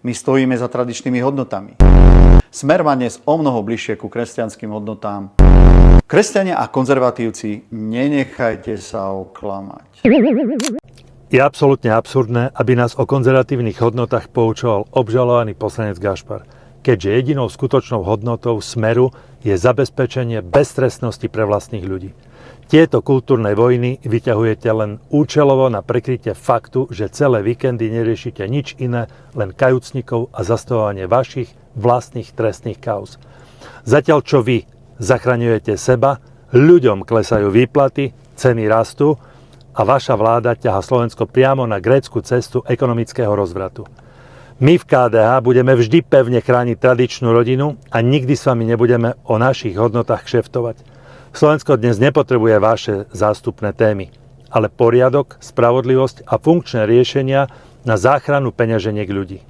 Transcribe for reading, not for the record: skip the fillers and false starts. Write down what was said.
My stojíme za tradičnými hodnotami. Smer má dnes omnoho bližšie ku kresťanským hodnotám. Kresťania a konzervatívci, nenechajte sa oklamať. Je absolútne absurdné, aby nás o konzervatívnych hodnotách poučoval obžalovaný poslanec Gašpar, keďže jedinou skutočnou hodnotou Smeru je zabezpečenie beztrestnosti pre vlastných ľudí. Tieto kultúrne vojny vyťahujete len účelovo na prekrytie faktu, že celé víkendy neriešite nič iné, len kajúcnikov a zastavovanie vašich vlastných trestných kauz. Zatiaľ čo vy zachraňujete seba, ľuďom klesajú výplaty, ceny rastú a vaša vláda ťahá Slovensko priamo na grécku cestu ekonomického rozvratu. My v KDH budeme vždy pevne chrániť tradičnú rodinu a nikdy s vami nebudeme o našich hodnotách kšeftovať. Slovensko dnes nepotrebuje vaše zástupné témy, ale poriadok, spravodlivosť a funkčné riešenia na záchranu peňaženiek ľudí.